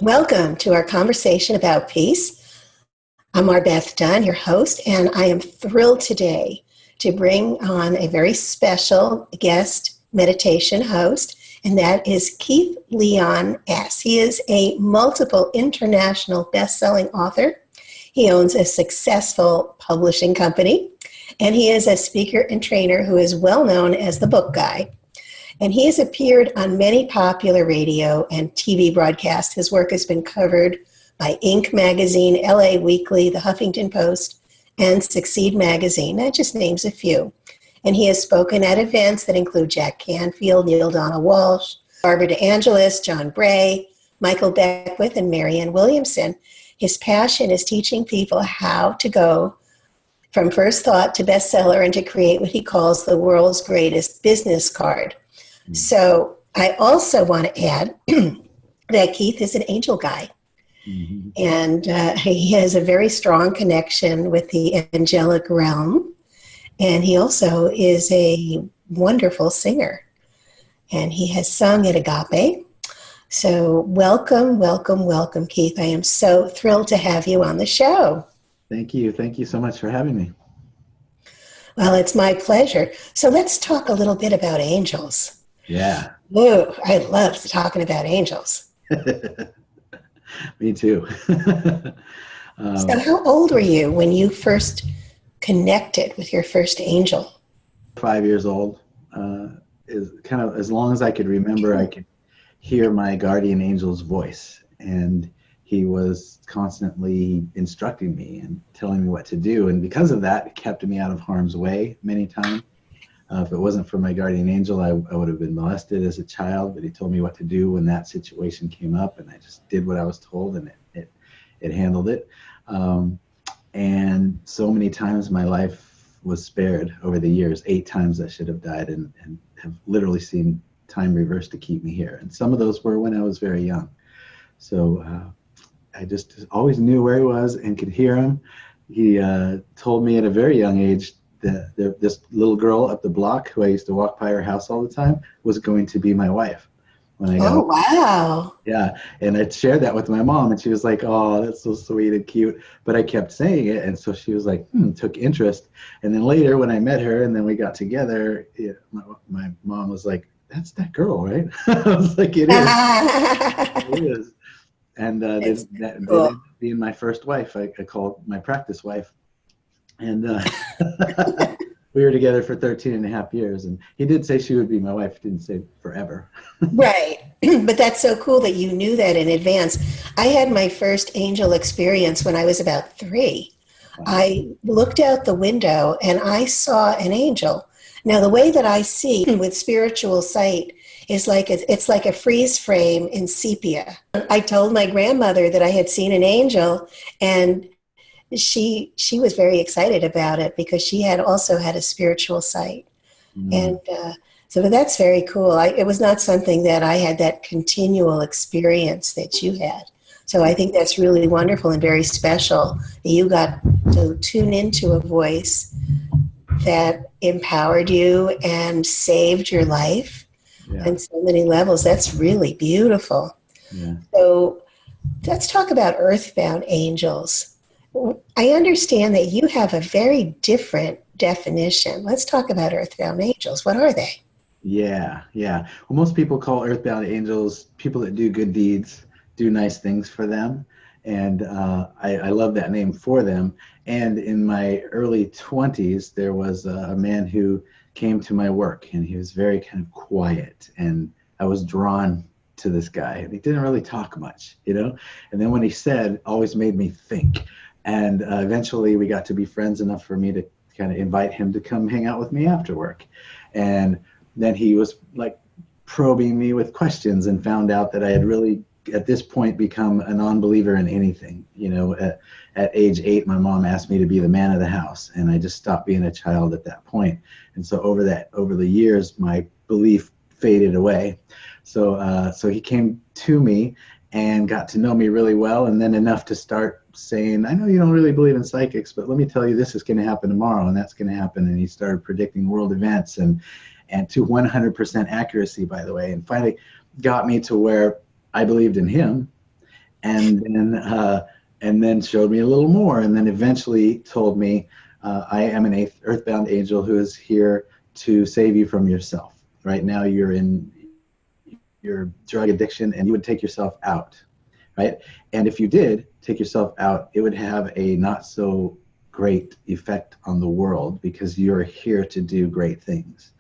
Welcome to our conversation about peace. I'm MarBeth Dunn, your host, and I am thrilled today to bring on a very special guest meditation host, and that is Keith Leon S. He is a multiple international best-selling author. He owns a successful publishing company, and he is a speaker and trainer who is well known as the book guy. And he has appeared on many popular radio and TV broadcasts. His work has been covered by Inc. magazine, LA Weekly, the Huffington Post, and Succeed magazine. That just names a few. And he has spoken at events that include Jack Canfield, Neil Donald Walsh, Barbara DeAngelis, John Bray, Michael Beckwith, and Marianne Williamson. His passion is teaching people how to go from first thought to bestseller and to create what he calls the world's greatest business card. So I also want to add that Keith is an angel guy. Mm-hmm. And he has a very strong connection with the angelic realm. And he also is a wonderful singer. And he has sung at Agape. So welcome, welcome, welcome, Keith. I am so thrilled to have you on the show. Thank you. Thank you so much for having me. Well, it's my pleasure. So let's talk a little bit about angels. Yeah. Ooh, I love talking about angels. Me too. So how old were you when you first connected with your first angel? 5 years old. Is kind of as long as I could remember, I could hear my guardian angel's voice. And he was constantly instructing me and telling me what to do. And because of that, it kept me out of harm's way many times. If it wasn't for my guardian angel, I would have been molested as a child, but he told me what to do when that situation came up, and I just did what I was told, and it handled it. And so many times my life was spared over the years. 8 times I should have died, and have literally seen time reverse to keep me here. And some of those were when I was very young. So I just always knew where he was and could hear him. He told me at a very young age this little girl up the block who I used to walk by her house all the time was going to be my wife. Oh, wow. Yeah, and I shared that with my mom, and she was like, oh, that's so sweet and cute. But I kept saying it, and so she was like, took interest. And then later when I met her and then we got together, my mom was like, that's that girl, right? I was like, it is. It is. And that cool. Ended up being my first wife. I called my practice wife. And we were together for 13 and a half years. And he did say she would be my wife. He didn't say forever. Right. But that's so cool that you knew that in advance. I had my first angel experience when I was about 3. Wow. I looked out the window and I saw an angel. Now, the way that I see with spiritual sight is it's like a freeze frame in sepia. I told my grandmother that I had seen an angel, and she was very excited about it because she had also had a spiritual sight. And so that's very cool. It was not something that I had that continual experience that you had. So I think that's really wonderful and very special that you got to tune into a voice that empowered you and saved your life on so many levels. That's really beautiful. Yeah. So let's talk about earthbound angels. I understand that you have a very different definition. Let's talk about earthbound angels. What are they? Yeah. Well, most people call earthbound angels people that do good deeds, do nice things for them. And I love that name for them. And in my early 20s, there was a man who came to my work, and he was very kind of quiet. And I was drawn to this guy. And he didn't really talk much, And then when he said, always made me think. And eventually we got to be friends enough for me to kind of invite him to come hang out with me after work. And then he was like probing me with questions and found out that I had really, at this point, become a non-believer in anything. At age 8, my mom asked me to be the man of the house, and I just stopped being a child at that point. And so over the years, my belief faded away. So he came to me and got to know me really well, and then enough to start saying, I know you don't really believe in psychics, but let me tell you, this is going to happen tomorrow, and that's going to happen. And he started predicting world events, and to 100% accuracy, by the way, and finally got me to where I believed in him. And then showed me a little more, and then eventually told me, I am an earthbound angel who is here to save you from yourself. Right now you're in your drug addiction and you would take yourself out, right? And if you did take yourself out, it would have a not so great effect on the world, because you're here to do great things.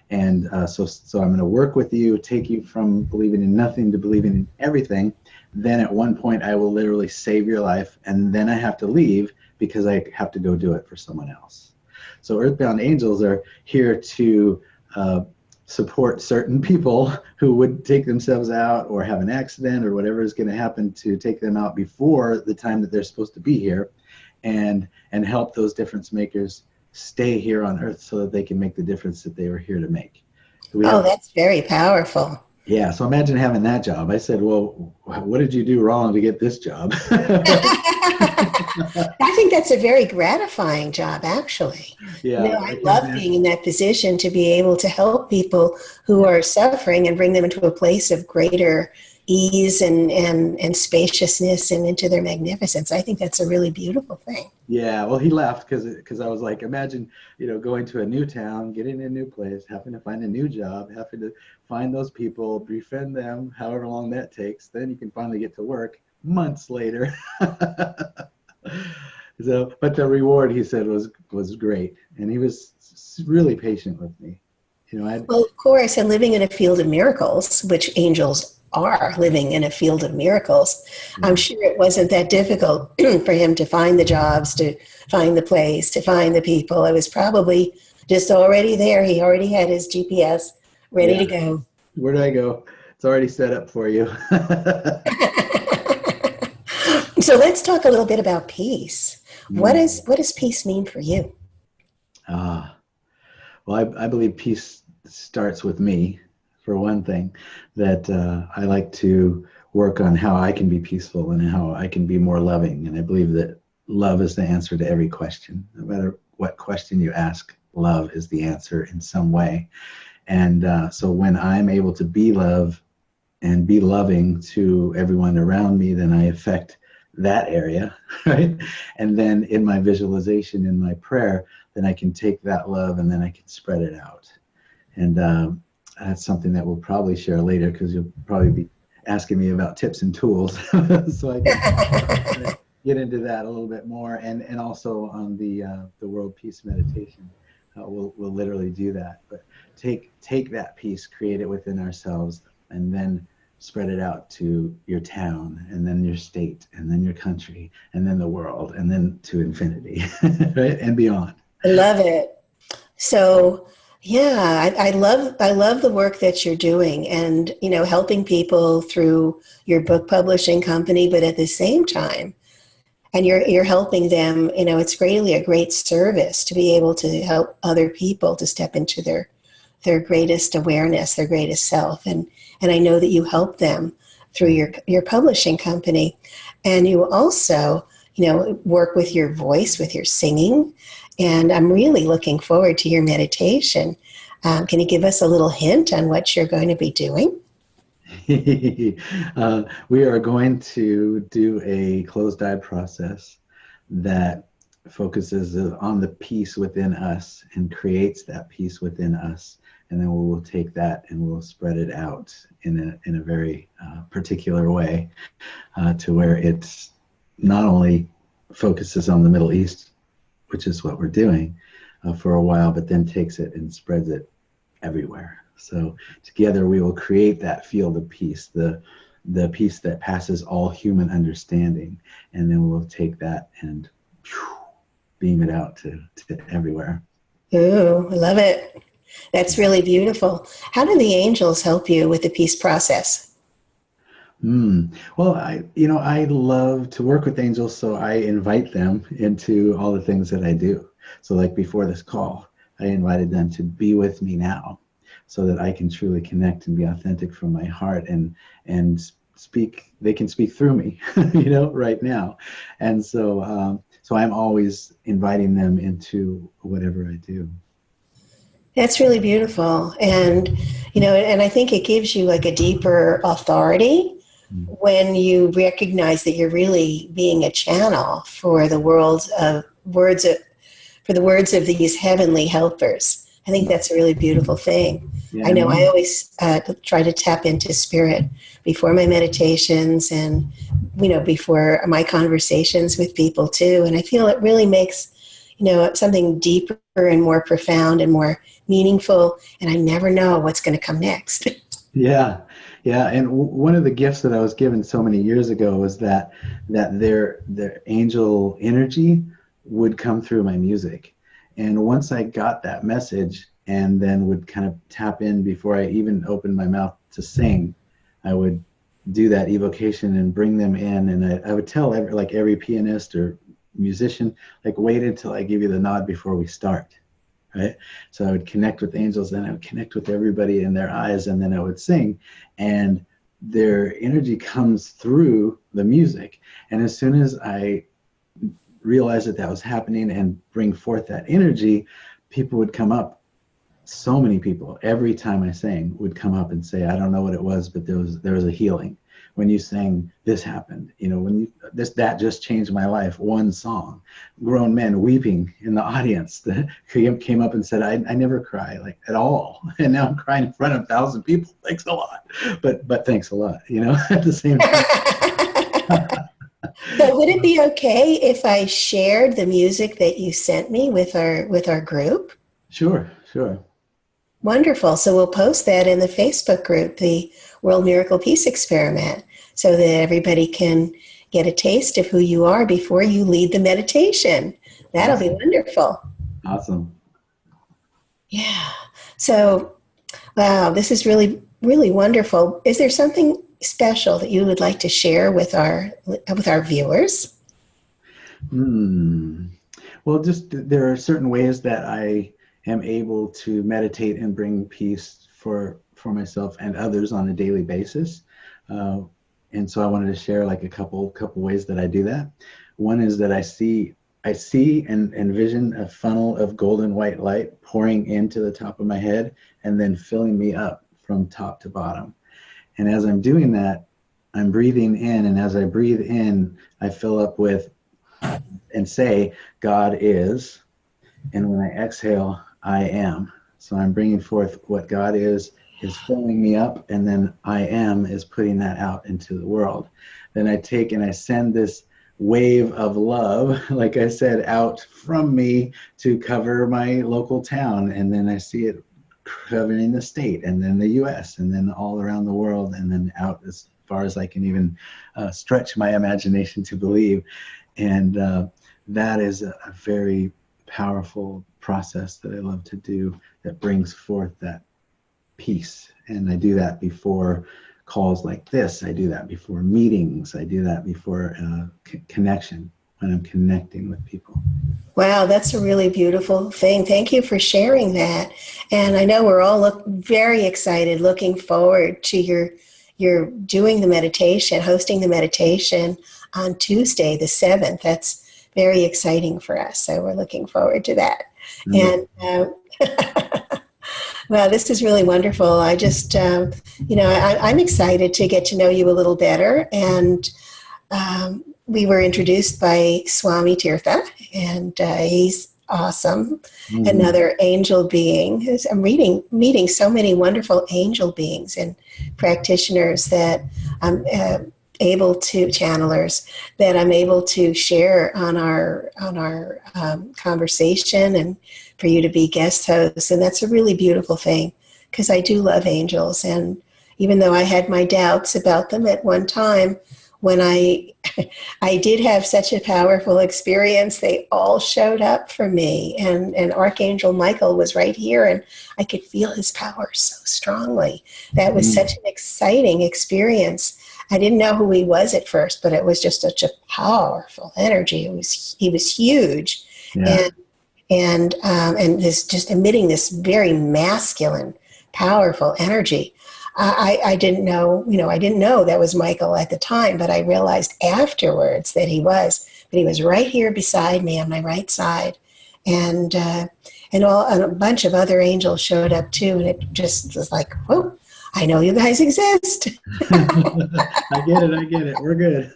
And so I'm going to work with you, take you from believing in nothing to believing in everything. Then at one point I will literally save your life, and then I have to leave because I have to go do it for someone else. So earthbound angels are here to support certain people who would take themselves out or have an accident or whatever is going to happen to take them out before the time that they're supposed to be here, and help those difference makers stay here on earth so that they can make the difference that they were here to make. That's very powerful. Yeah, so imagine having that job. I said, well, what did you do wrong to get this job? I think that's a very gratifying job, actually. Yeah, I love being in that position to be able to help people who are suffering and bring them into a place of greater ease and spaciousness and into their magnificence. I think that's a really beautiful thing. Yeah, well, he laughed because I was like, imagine, going to a new town, getting in a new place, having to find a new job, having to find those people, befriend them, however long that takes. Then you can finally get to work months later. So, but the reward, he said, was great, and he was really patient with me. Well, of course, and living in a field of miracles, which angels are living in a field of miracles, I'm sure it wasn't that difficult for him to find the jobs, to find the place, to find the people. It was probably just already there. He already had his GPS ready to go. Where do I go? It's already set up for you. So let's talk a little bit about peace. What does peace mean for you? Well, I believe peace starts with me, for one thing, that I like to work on how I can be peaceful and how I can be more loving. And I believe that love is the answer to every question. No matter what question you ask, love is the answer in some way. And so when I'm able to be love and be loving to everyone around me, then I affect that area, right? And then in my visualization, in my prayer, then I can take that love and then I can spread it out. And that's something that we'll probably share later, because you'll probably be asking me about tips and tools. So I can get into that a little bit more. And also on the World Peace Meditation, we'll literally do that. But take that peace, create it within ourselves, and then spread it out to your town, and then your state, and then your country, and then the world, and then to infinity, right? And beyond. I love it. So yeah, I love the work that you're doing, and helping people through your book publishing company, but at the same time, and you're helping them, it's really a great service to be able to help other people to step into their greatest awareness, their greatest self. And I know that you help them through your publishing company. And you also, work with your voice, with your singing. And I'm really looking forward to your meditation. Can you give us a little hint on what you're going to be doing? We are going to do a closed-eye process that focuses on the peace within us and creates that peace within us. And then we will take that and we'll spread it out in a very particular way, to where it's not only focuses on the Middle East, which is what we're doing for a while, but then takes it and spreads it everywhere. So together we will create that field of peace, the peace that passes all human understanding, and then we'll take that and beam it out to everywhere. Ooh, I love it. That's really beautiful. How do the angels help you with the peace process? Well, I love to work with angels, so I invite them into all the things that I do. So like before this call, I invited them to be with me now, so that I can truly connect and be authentic from my heart and speak. They can speak through me, right now. And so I'm always inviting them into whatever I do. That's really beautiful. And, and I think it gives you like a deeper authority Mm. when you recognize that you're really being a channel for the words of these heavenly helpers. I think that's a really beautiful thing. Yeah, I and know I always try to tap into spirit before my meditations and, before my conversations with people too. And I feel it really makes, something deeper and more profound and more meaningful. And I never know what's going to come next. yeah, yeah. And one of the gifts that I was given so many years ago was that their angel energy would come through my music. And once I got that message and then would kind of tap in before I even opened my mouth to sing, I would do that evocation and bring them in. And I would tell every pianist or musician, like, wait until I give you the nod before we start. Right? So I would connect with angels, and I would connect with everybody in their eyes, and then I would sing, and their energy comes through the music. And as soon as I realized that was happening and bring forth that energy, people would come up. So many people, every time I sang, would come up and say, I don't know what it was, but there was a healing. When you sang, this happened. That just changed my life. One song. Grown men weeping in the audience that came up and said, I never cry at all. And now I'm crying in front of 1,000 people. Thanks a lot. But thanks a lot, at the same time. So would it be okay if I shared the music that you sent me with our group? Sure. Wonderful. So we'll post that in the Facebook group, the World Miracle Peace Experiment, so that everybody can get a taste of who you are before you lead the meditation. That'll be wonderful. Awesome. Yeah. So, wow, this is really, really wonderful. Is there something special that you would like to share with our viewers? Well, just there are certain ways that I am able to meditate and bring peace for myself and others on a daily basis. And so I wanted to share a couple ways that I do that. One is that I see and envision a funnel of golden white light pouring into the top of my head and then filling me up from top to bottom. And as I'm doing that, I'm breathing in, and as I breathe in, I fill up with and say, God is. And when I exhale, I am. So I'm bringing forth what God is filling me up, and then I am is putting that out into the world. Then I take and I send this wave of love, like I said, out from me to cover my local town, and then I see it covering the state, and then the US, and then all around the world, and then out as far as I can even stretch my imagination to believe. And that is a very powerful process that I love to do, that brings forth that peace. And I do that before calls like this. I do that before meetings. I do that before connection, when I'm connecting with people. Wow, that's a really beautiful thing. Thank you for sharing that. And I know we're all very excited, looking forward to your doing the meditation, hosting the meditation on Tuesday, the 7th. That's very exciting for us. So we're looking forward to that. Mm-hmm. And well, this is really wonderful. I just, I'm excited to get to know you a little better. And we were introduced by Swami Tirtha, and he's awesome. Mm-hmm. Another angel being. I'm meeting so many wonderful angel beings and practitioners that I'm able to, channelers, that I'm able to share on our conversation, and for you to be guest hosts. And that's a really beautiful thing, because I do love angels. And even though I had my doubts about them at one time, when I did have such a powerful experience, they all showed up for me. And Archangel Michael was right here, and I could feel his power so strongly. That was such an exciting experience. I didn't know who he was at first, but it was just such a powerful energy. He was huge. Yeah. And this just emitting this very masculine, powerful energy. I didn't know, I didn't know that was Michael at the time, but I realized afterwards that he was. But he was right here beside me on my right side, and a bunch of other angels showed up too, and it just was like, whoa! I know you guys exist. I get it. I get it. We're good.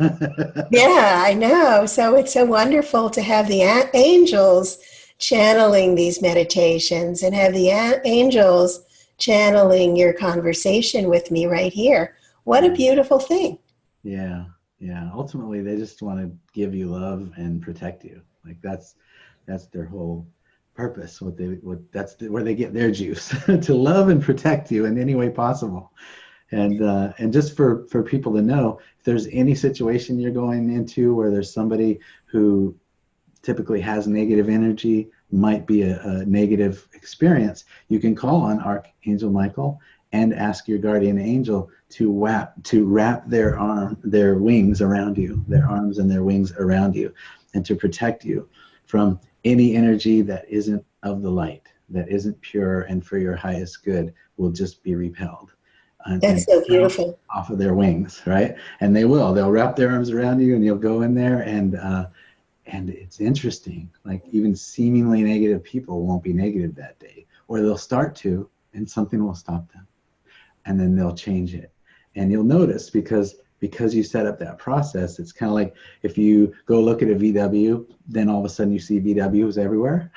Yeah, I know. So it's so wonderful to have the angels channeling these meditations and have the angels channeling your conversation with me right here. What a beautiful thing. Yeah. Yeah. Ultimately, they just want to give you love and protect you. Like that's their whole purpose. Where they get their juice to love and protect you in any way possible. And just for people to know, if there's any situation you're going into where there's somebody who typically has negative energy, might be a negative experience, you can call on Archangel Michael and ask your guardian angel to wrap their wings around you, their arms and their wings around you, and to protect you from any energy that isn't of the light, that isn't pure and for your highest good, will just be repelled. That's so beautiful. Off of their wings, right? And they'll wrap their arms around you, and you'll go in there, and it's interesting. Like even seemingly negative people won't be negative that day, or they'll start to, and something will stop them, and then they'll change it. And you'll notice because you set up that process, it's kind of like if you go look at a VW, then all of a sudden you see VWs everywhere.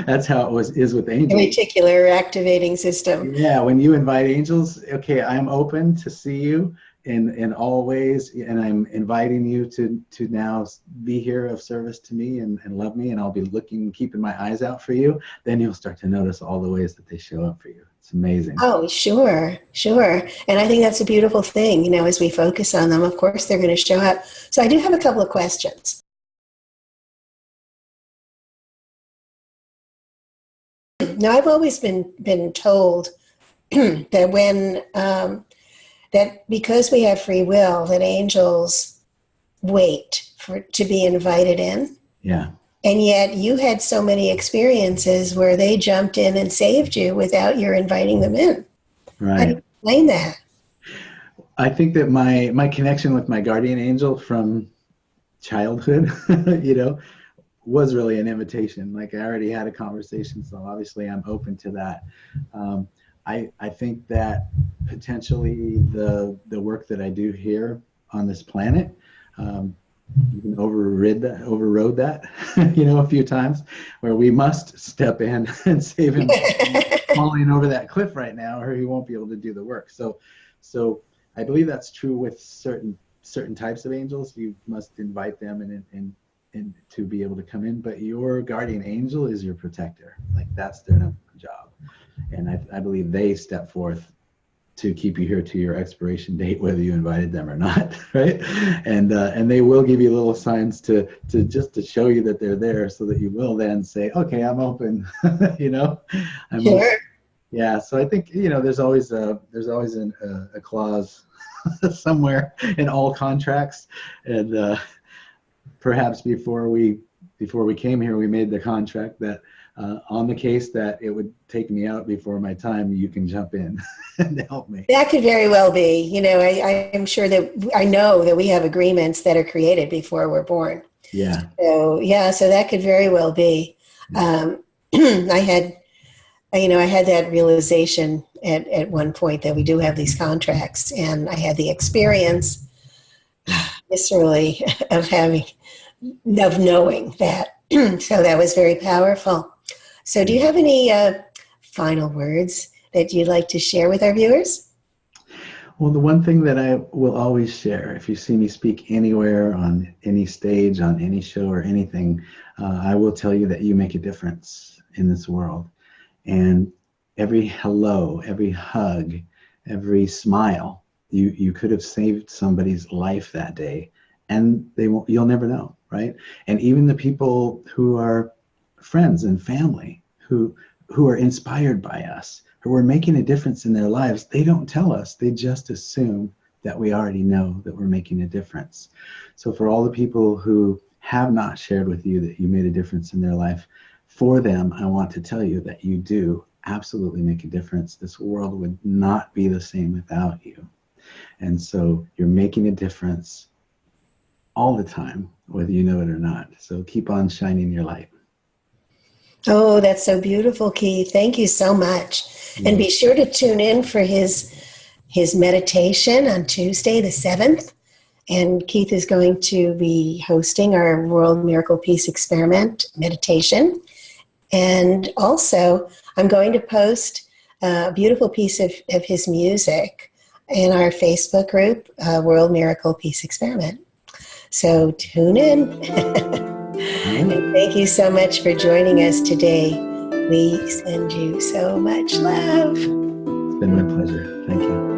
That's how is with angels. A reticular activating system. Yeah, when you invite angels, okay, I'm open to see you in all ways, and I'm inviting you to now be here of service to me and love me, and I'll be keeping my eyes out for you. Then you'll start to notice all the ways that they show up for you. It's amazing. Oh, sure. And I think that's a beautiful thing. As we focus on them, of course, they're going to show up. So I do have a couple of questions. Now, I've always been told that when that because we have free will, that angels wait to be invited in. Yeah. And yet you had so many experiences where they jumped in and saved you without your inviting them in. Right. How do you explain that? I think that my connection with my guardian angel from childhood, was really an invitation. Like I already had a conversation, so obviously I'm open to that. I think that potentially the work that I do here on this planet, even overrode that, a few times, where we must step in and save him from falling over that cliff right now, or he won't be able to do the work. So I believe that's true with certain types of angels. You must invite them and to be able to come in, but your guardian angel is your protector. Like that's their number one job. And I believe they step forth to keep you here to your expiration date, whether you invited them or not, right? And they will give you little signs to show you that they're there, so that you will then say, okay, I'm open, I'm sure. open. Yeah. So I think, there's always a clause somewhere in all contracts, and perhaps before we came here, we made the contract that on the case that it would take me out before my time, you can jump in and help me. That could very well be. I'm sure that I know that we have agreements that are created before we're born. Yeah. So that could very well be. I had that realization at one point that we do have these contracts, and I had the experience viscerally of knowing that. So that was very powerful. So do you have any final words that you'd like to share with our viewers? Well, the one thing that I will always share, if you see me speak anywhere, on any stage, on any show or anything, I will tell you that you make a difference in this world. And every hello, every hug, every smile, you could have saved somebody's life that day, and you'll never know, right? And even the people who are friends and family who are inspired by us, who are making a difference in their lives, they don't tell us. They just assume that we already know that we're making a difference. So for all the people who have not shared with you that you made a difference in their life, for them, I want to tell you that you do absolutely make a difference. This world would not be the same without you. And so you're making a difference all the time, whether you know it or not. So keep on shining your light. Oh, that's so beautiful, Keith. Thank you so much. And be sure to tune in for his his meditation on Tuesday, the 7th. And Keith is going to be hosting our World Miracle Peace Experiment meditation. And also, I'm going to post a beautiful piece of his music in our Facebook group, World Miracle Peace Experiment. So tune in. And thank you so much for joining us today. We send you so much love. It's been my pleasure. Thank you.